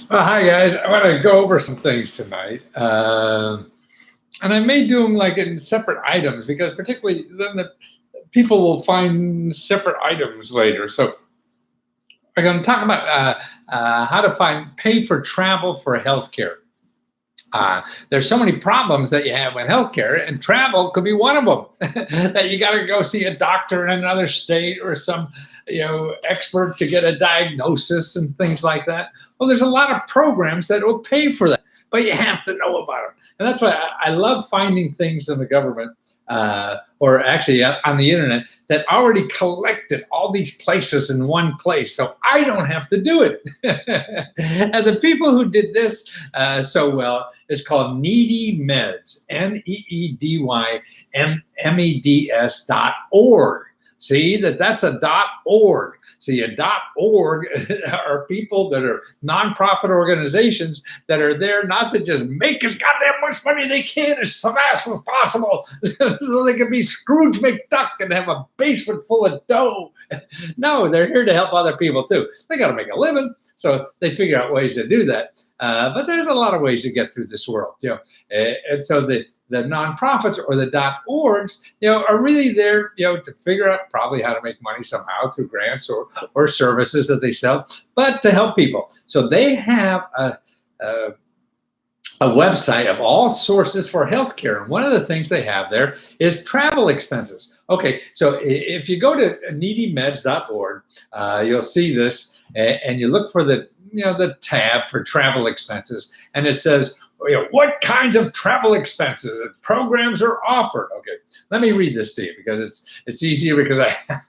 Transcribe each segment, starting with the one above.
Well, hi guys. I want to go over some things tonight, and I may do them like in separate items because particularly then the people will find separate items later. So I'm going to talk about how to pay for travel for healthcare. There's so many problems that you have with healthcare, and travel could be one of them. That you got to go see a doctor in another state or some, expert to get a diagnosis and things like that. Well, there's a lot of programs that will pay for that, but you have to know about them, and that's why I love finding things in the government. Or actually on the internet that already collected all these places in one place, so I don't have to do it. And the people who did this so well is called Needy Meds, NEEDYMEDS.org. See that's a .org. See, a .org are people that are nonprofit organizations that are there not to just make as goddamn much money they can as fast as possible, so they can be Scrooge McDuck and have a basement full of dough. No, they're here to help other people too. They got to make a living, so they figure out ways to do that. But there's a lot of ways to get through this world, and so the nonprofits or the .orgs, are really there, to figure out probably how to make money somehow through grants or services that they sell, but to help people. So they have a website of all sources for healthcare, and one of the things they have there is travel expenses. Okay, so if you go to needymeds.org, you'll see this, and you look for the tab for travel expenses, and it says, what kinds of travel expenses and programs are offered? Okay, let me read this to you because it's easier because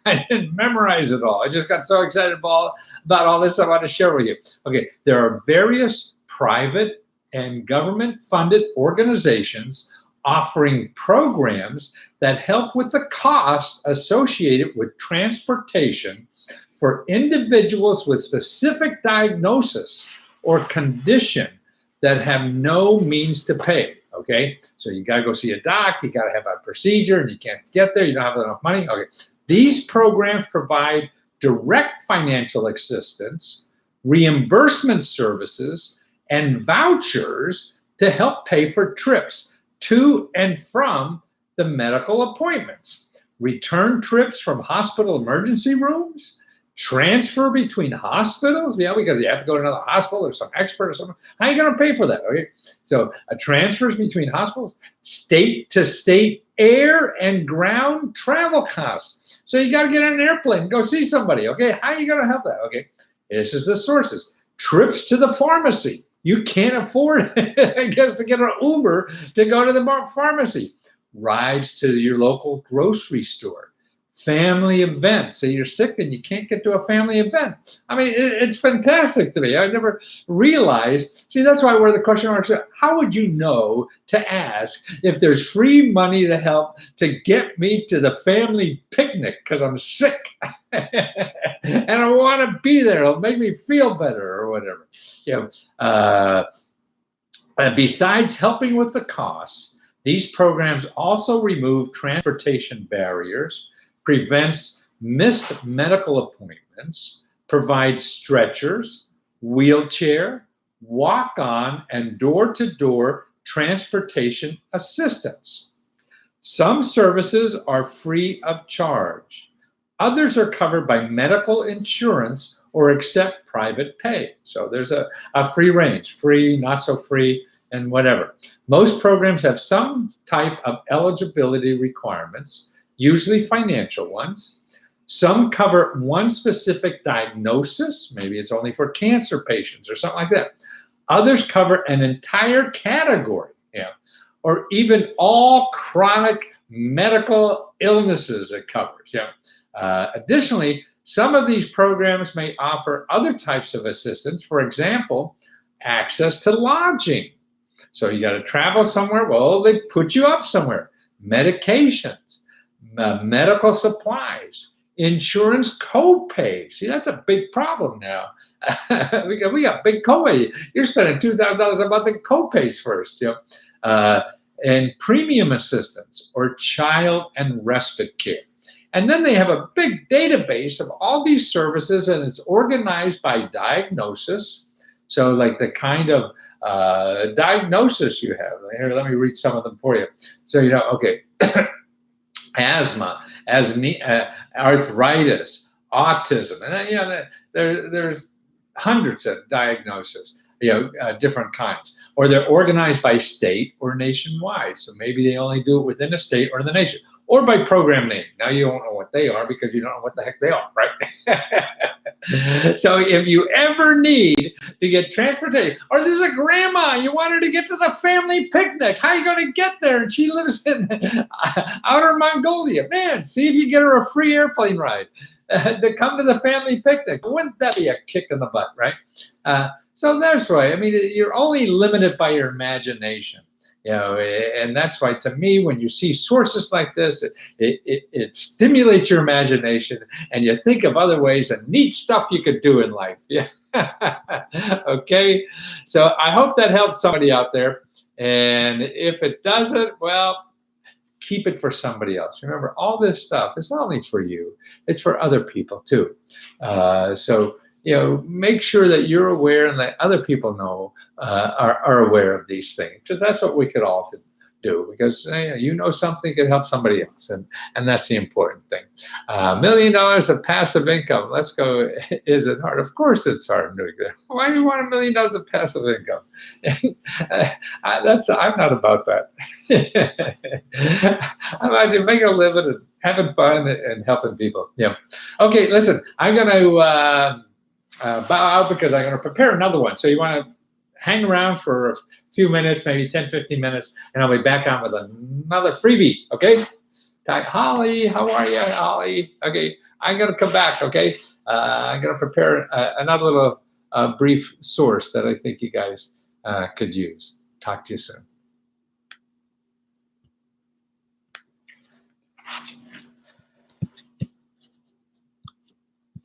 I didn't memorize it all. I just got so excited about all this I want to share with you. Okay, there are various private and government-funded organizations offering programs that help with the cost associated with transportation for individuals with specific diagnosis or condition that have no means to pay. Okay, so you got to go see a doc, you got to have a procedure, and you can't get there, you don't have enough money. Okay, these programs provide direct financial assistance, reimbursement services, and vouchers to help pay for trips to and from the medical appointments, return trips from hospital emergency rooms, transfer between hospitals, because you have to go to another hospital or some expert or something. How are you going to pay for that? Okay, so transfers between hospitals, state to state air and ground travel costs. So you got to get on an airplane and go see somebody. Okay, how are you going to help that? Okay, this is the sources. Trips to the pharmacy. You can't afford, I guess, to get an Uber to go to the pharmacy. Rides to your local grocery store. Family events. Say you're sick and you can't get to a family event. I mean, it's fantastic to me. I never realized. See, that's why we're the question marks. How would you know to ask if there's free money to help to get me to the family picnic because I'm sick and I want to be there? It'll make me feel better or whatever. Besides helping with the costs, these programs also remove transportation barriers, prevents missed medical appointments, provide stretchers, wheelchair, walk-on, and door-to-door transportation assistance. Some services are free of charge. Others are covered by medical insurance or accept private pay. So there's a free range, free, not so free, and whatever. Most programs have some type of eligibility requirements, usually financial ones. Some cover one specific diagnosis, maybe it's only for cancer patients or something like that. Others cover an entire category, or even all chronic medical illnesses it covers. Additionally, some of these programs may offer other types of assistance. For example, access to lodging. So you got to travel somewhere. Well, they put you up somewhere. Medications, medical supplies, insurance copay. See, that's a big problem now. we got big copay. You're spending $2,000 a month in copays first. And premium assistance or child and respite care. And then they have a big database of all these services, and it's organized by diagnosis. So like the kind of diagnosis you have. Here, let me read some of them for you. So, okay, asthma, arthritis, autism, and there's hundreds of diagnoses, different kinds. Or they're organized by state or nationwide. So maybe they only do it within a state or the nation. Or by program name. Now you don't know what they are because you don't know what the heck they are, right? So if you ever need to get transportation, or there's a grandma, you want her to get to the family picnic, how are you going to get there? And she lives in outer Mongolia. Man, see if you get her a free airplane ride to come to the family picnic. Wouldn't that be a kick in the butt, right? So that's right. I mean, you're only limited by your imagination. And that's why, to me, when you see sources like this, it stimulates your imagination, and you think of other ways and neat stuff you could do in life. Yeah. Okay. So I hope that helps somebody out there. And if it doesn't, well, keep it for somebody else. Remember, all this stuff is not only for you, it's for other people too. So make sure that you're aware and that other people know, are aware of these things, because that's what we could all do, because something could help somebody else, and that's the important thing. $1 million of passive income. Let's go. Is it hard? Of course it's hard. Why do you want $1 million of passive income? I'm not about that. I'm about making a living and having fun and helping people. Okay, listen, I'm going to bow out because I'm going to prepare another one. So you want to hang around for a few minutes, maybe 10, 15 minutes, and I'll be back on with another freebie, okay? Holly, how are you, Holly? Okay, I'm going to come back, okay? I'm going to prepare another little brief source that I think you guys could use. Talk to you soon.